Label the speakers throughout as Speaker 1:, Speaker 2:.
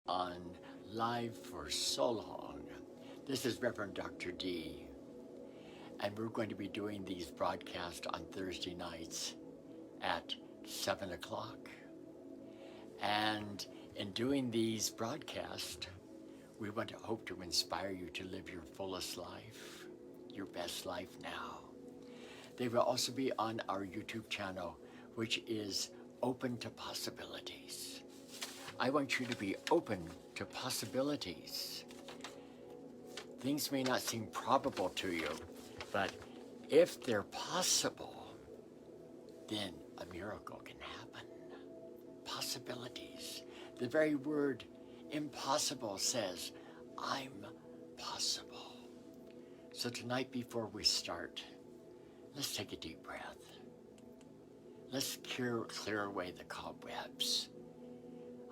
Speaker 1: on live for so long. This is Reverend Dr. D, and we're going to be doing these broadcasts on Thursday nights at 7 o'clock. And in doing these broadcasts, we want to hope to inspire you to live your fullest life, your best life now. They will also be on our YouTube channel, which is Open to Possibilities. I want you to be open to possibilities. Things may not seem probable to you, but if they're possible, then a miracle can happen. Possibilities. The very word impossible says, I'm possible. So tonight before we start, let's take a deep breath. Let's clear away the cobwebs.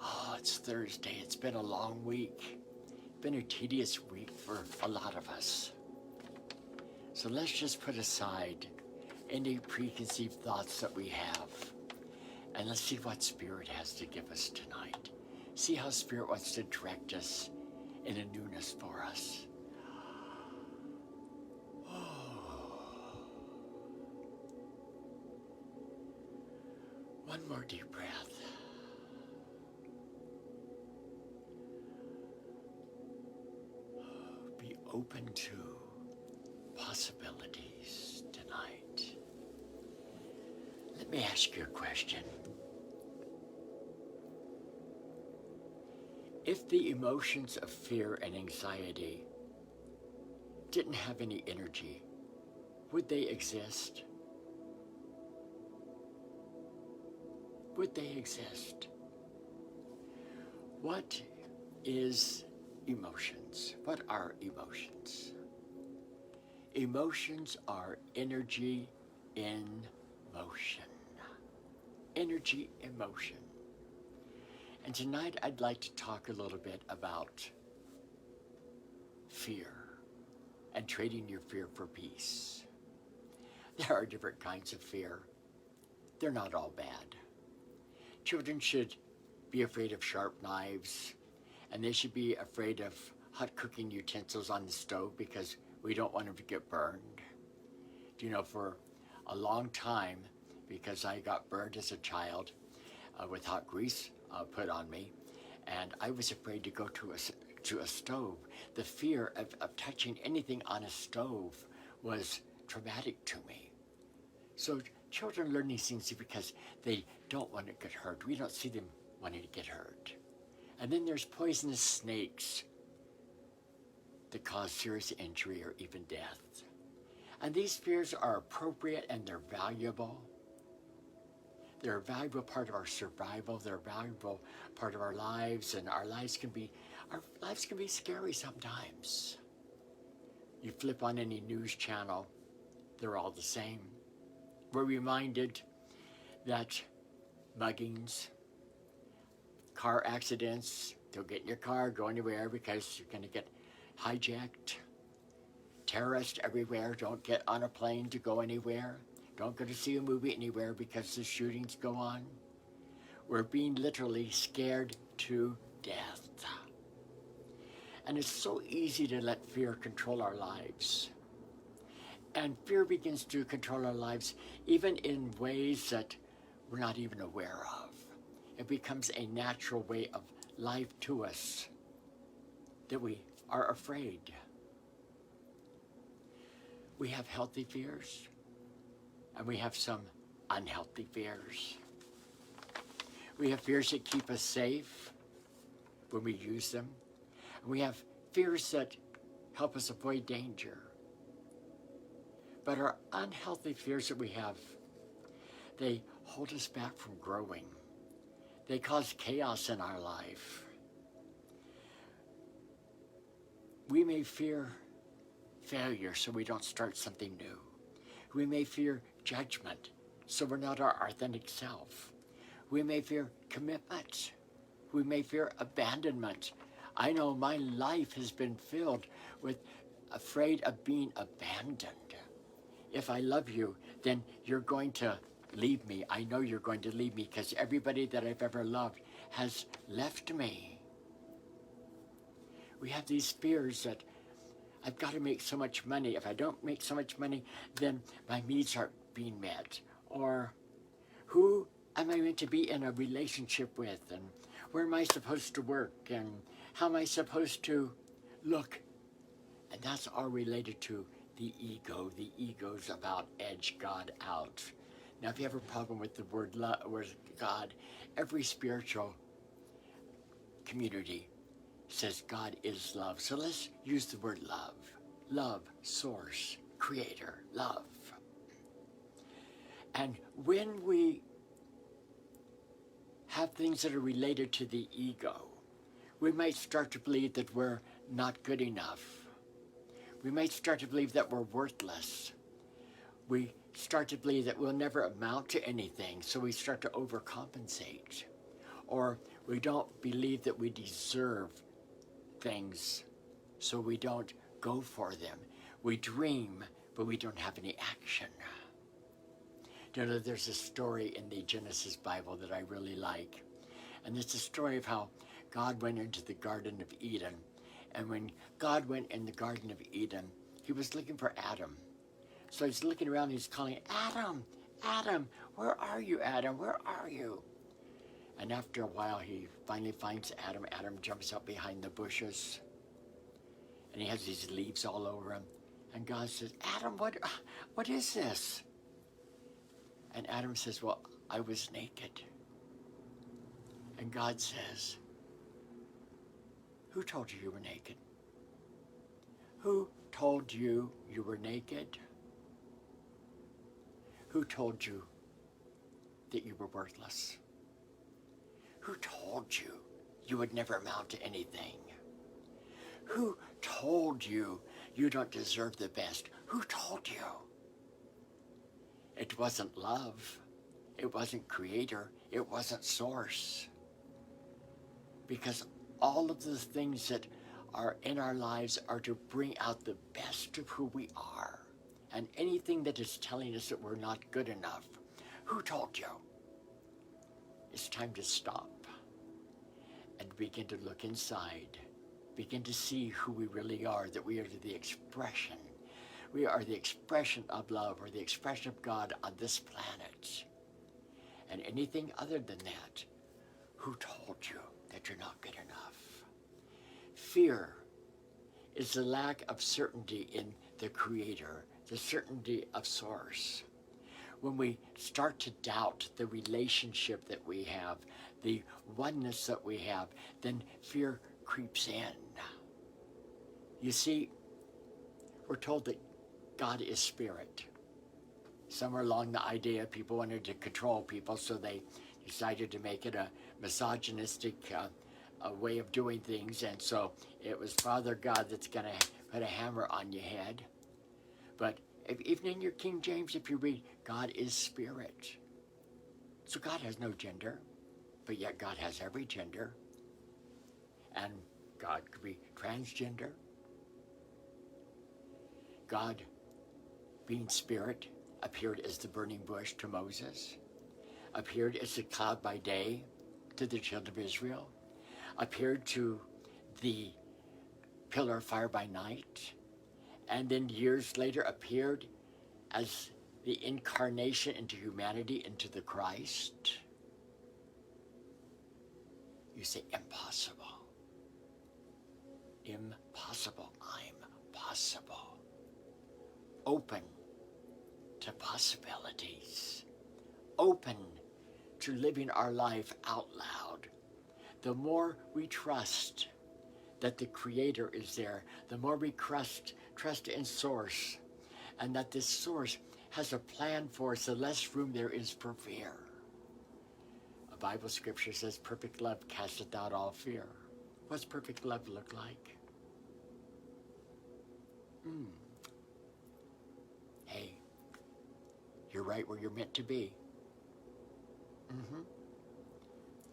Speaker 1: Oh, it's Thursday. It's been a long week. Been a tedious week for a lot of us. So let's just put aside any preconceived thoughts that we have. And let's see what Spirit has to give us tonight. See how Spirit wants to direct us in a newness for us. One more deep breath. Be open to possibilities tonight. Let me ask you a question. If the emotions of fear and anxiety didn't have any energy, would they exist? Would they exist? What is emotions? What are emotions? Emotions are energy in motion. Energy in motion. And tonight I'd like to talk a little bit about fear and trading your fear for peace. There are different kinds of fear. They're not all bad. Children should be afraid of sharp knives, and they should be afraid of hot cooking utensils on the stove because we don't want them to get burned. Do you know, for a long time, because I got burned as a child with hot grease put on me, and I was afraid to go to a stove. The fear of touching anything on a stove was traumatic to me. So children learn these things because they don't want to get hurt. We don't see them wanting to get hurt. And then there's poisonous snakes that cause serious injury or even death. And these fears are appropriate and they're valuable. They're a valuable part of our survival. They're a valuable part of our lives, and our lives can be scary sometimes. You flip on any news channel, they're all the same. We're reminded that muggings, car accidents, don't get in your car, go anywhere because you're going to get hijacked. Terrorists everywhere, don't get on a plane to go anywhere. Don't go to see a movie anywhere because the shootings go on. We're being literally scared to death. And it's so easy to let fear control our lives. And fear begins to control our lives even in ways that we're not even aware of. It becomes a natural way of life to us that we are afraid. We have healthy fears, and we have some unhealthy fears. We have fears that keep us safe when we use them. And we have fears that help us avoid danger. But our unhealthy fears that we have, they hold us back from growing. They cause chaos in our life. We may fear failure so we don't start something new. We may fear judgment so we're not our authentic self. We may fear commitment. We may fear abandonment. I know my life has been filled with afraid of being abandoned. If I love you, then you're going to leave me. I know you're going to leave me because everybody that I've ever loved has left me. We have these fears that I've got to make so much money. If I don't make so much money, then my needs aren't being met. Or who am I meant to be in a relationship with? And where am I supposed to work? And how am I supposed to look? And that's all related to the ego. The ego's about edge God out. Now, if you have a problem with the word God, every spiritual community says God is love. So let's use the word love. Love, source, creator, love. And when we have things that are related to the ego, we might start to believe that we're not good enough. We might start to believe that we're worthless. We start to believe that we'll never amount to anything, so we start to overcompensate. Or we don't believe that we deserve things, so we don't go for them. We dream, but we don't have any action. You know, there's a story in the Genesis Bible that I really like, and it's a story of how God went into the Garden of Eden. And when God went in the Garden of Eden, he was looking for Adam. So he's looking around, he's calling, Adam, Adam, where are you, Adam? Where are you? And after a while, he finally finds Adam. Adam jumps up behind the bushes, and he has these leaves all over him. And God says, Adam, what is this? And Adam says, well, I was naked. And God says, who told you you were naked? Who told you you were naked? Who told you that you were worthless? Who told you you would never amount to anything? Who told you you don't deserve the best? Who told you? It wasn't love. It wasn't creator. It wasn't source. Because all of the things that are in our lives are to bring out the best of who we are. And anything that is telling us that we're not good enough, who told you? It's time to stop and begin to look inside, begin to see who we really are, that we are the expression. We are the expression of love, or the expression of God on this planet. And anything other than that, who told you that you're not good enough? Fear is the lack of certainty in the Creator, the certainty of source. When we start to doubt the relationship that we have, the oneness that we have, then fear creeps in. You see, we're told that God is spirit. Somewhere along the idea, people wanted to control people, so they decided to make it a misogynistic a way of doing things, and so it was Father God that's going to put a hammer on your head. But even in your King James, if you read, God is spirit. So God has no gender, but yet God has every gender. And God could be transgender. God, being spirit, appeared as the burning bush to Moses, appeared as the cloud by day to the children of Israel, appeared to the pillar of fire by night, and then years later appeared as the incarnation into humanity, into the Christ. You say, impossible. Impossible. I'm possible. Open to possibilities. Open to living our life out loud. The more we trust that the Creator is there, the more we trust in source, and that this source has a plan for us, the less room there is for fear. A Bible scripture says, perfect love casteth out all fear. What's perfect love look like? Hey, you're right where you're meant to be.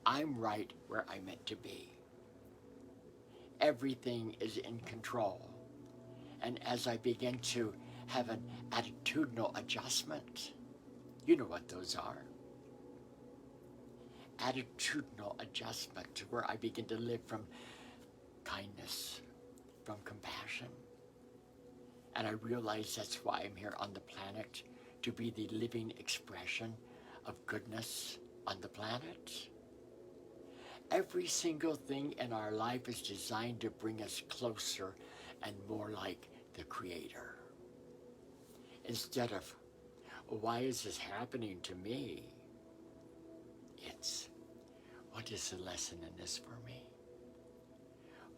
Speaker 1: I'm right where I'm meant to be. Everything is in control. And as I begin to have an attitudinal adjustment, you know what those are. Attitudinal adjustment, where I begin to live from kindness, from compassion. And I realize that's why I'm here on the planet, to be the living expression of goodness on the planet. Every single thing in our life is designed to bring us closer and more like the Creator. Instead of, why is this happening to me? It's, what is the lesson in this for me?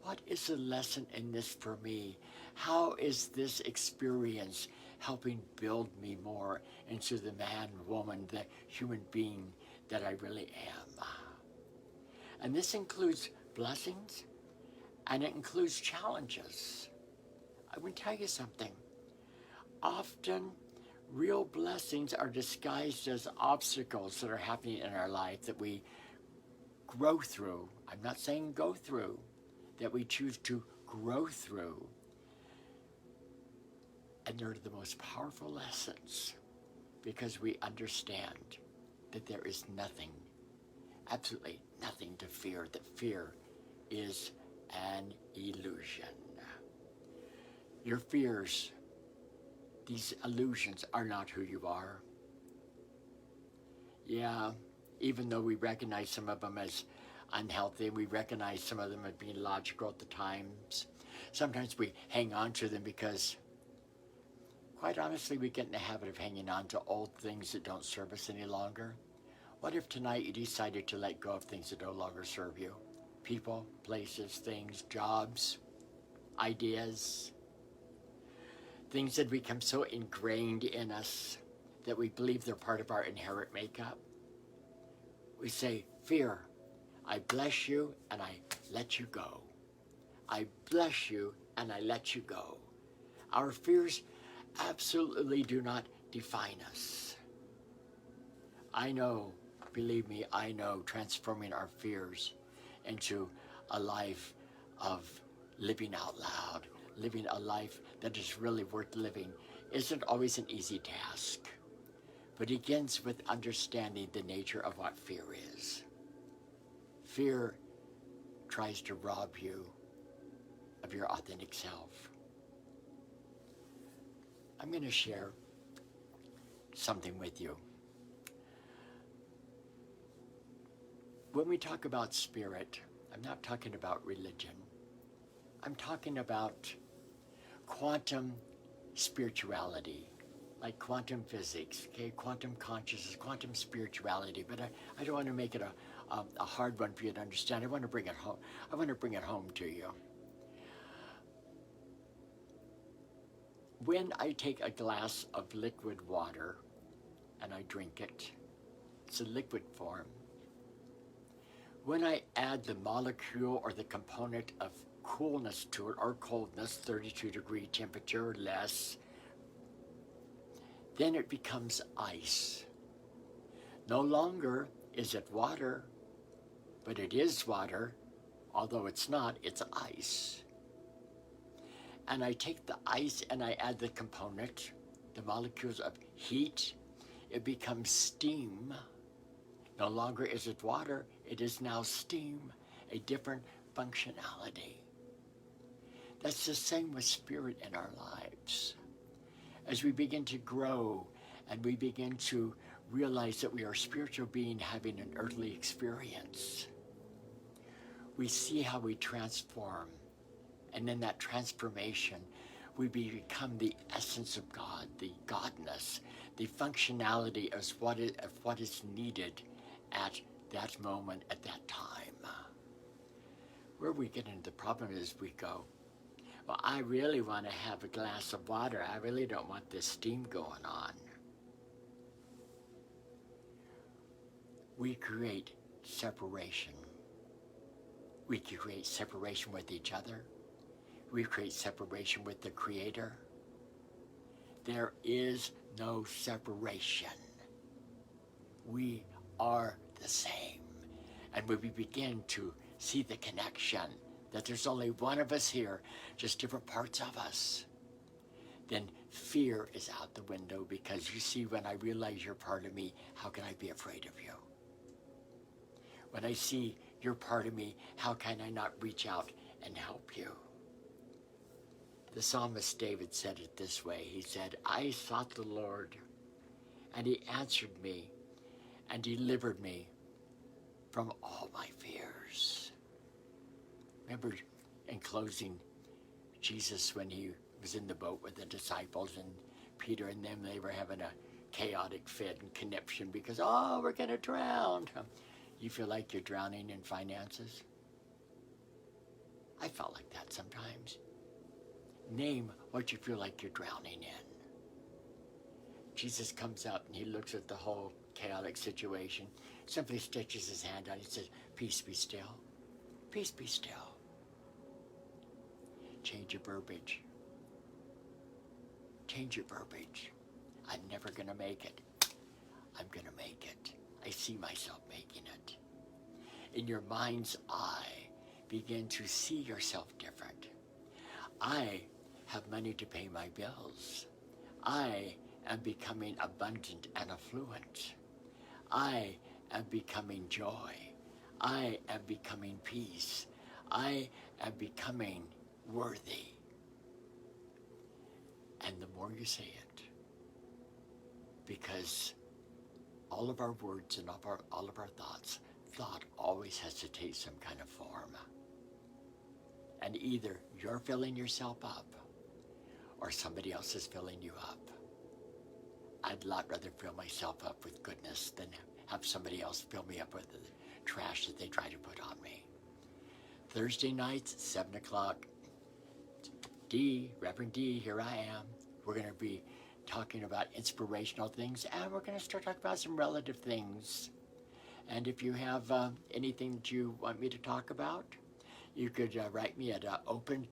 Speaker 1: What is the lesson in this for me? How is this experience helping build me more into the man, woman, the human being that I really am? And this includes blessings, and it includes challenges. I will tell you something. Often, real blessings are disguised as obstacles that are happening in our life that we grow through. I'm not saying go through, that we choose to grow through. And they're the most powerful lessons because we understand that there is nothing, absolutely nothing to fear, that fear is an illusion. Your fears, these illusions, are not who you are. Yeah, even though we recognize some of them as unhealthy, we recognize some of them as being logical at the times. Sometimes we hang on to them because, quite honestly, we get in the habit of hanging on to old things that don't serve us any longer. What if tonight you decided to let go of things that no longer serve you? People, places, things, jobs, ideas, things that become so ingrained in us that we believe they're part of our inherent makeup. We say, fear, I bless you and I let you go. I bless you and I let you go. Our fears absolutely do not define us. I know, believe me, I know transforming our fears into a life of living out loud, living a life that is really worth living, isn't always an easy task, but it begins with understanding the nature of what fear is. Fear tries to rob you of your authentic self. I'm going to share something with you. When we talk about spirit, I'm not talking about religion. I'm talking about quantum spirituality, like quantum physics, okay, quantum consciousness, quantum spirituality. But I don't want to make it a hard one for you to understand. I want to bring it home. I want to bring it home to you. When I take a glass of liquid water and I drink it, it's a liquid form. When I add the molecule or the component of coolness to it, or coldness, 32-degree temperature or less, then it becomes ice. No longer is it water, but it is water, although it's not, it's ice. And I take the ice and I add the component, the molecules of heat, it becomes steam. No longer is it water, it is now steam, a different functionality. That's the same with spirit in our lives. As we begin to grow and we begin to realize that we are a spiritual being having an earthly experience, we see how we transform. And in that transformation, we become the essence of God, the Godness, the functionality of what is needed at that moment, at that time. Where we get into the problem is we go, well, I really want to have a glass of water. I really don't want this steam going on. We create separation. We create separation with each other. We create separation with the Creator. There is no separation. We are the same. And when we begin to see the connection, that there's only one of us here, just different parts of us, then fear is out the window, because you see, when I realize you're part of me, how can I be afraid of you? When I see you're part of me, how can I not reach out and help you? The psalmist David said it this way. He said, I sought the Lord, and he answered me and delivered me from all my fears. Remember, in closing, Jesus, when he was in the boat with the disciples and Peter and them, they were having a chaotic fit and conniption because, oh, we're going to drown. You feel like you're drowning in finances? I felt like that sometimes. Name what you feel like you're drowning in. Jesus comes up and he looks at the whole chaotic situation, simply stretches his hand out and says, peace be still. Peace be still. Change your verbiage. Change your verbiage. I'm never going to make it. I'm going to make it. I see myself making it. In your mind's eye, begin to see yourself different. I have money to pay my bills. I am becoming abundant and affluent. I am becoming joy. I am becoming peace. I am becoming worthy. And the more you say it, because all of our words and all of our thoughts, thought always has to take some kind of form. And either you're filling yourself up or somebody else is filling you up. I'd a lot rather fill myself up with goodness than have somebody else fill me up with the trash that they try to put on me. Thursday nights, 7 o'clock, Reverend D, here I am. We're going to be talking about inspirational things, and we're going to start talking about some relative things. And if you have anything that you want me to talk about, you could write me at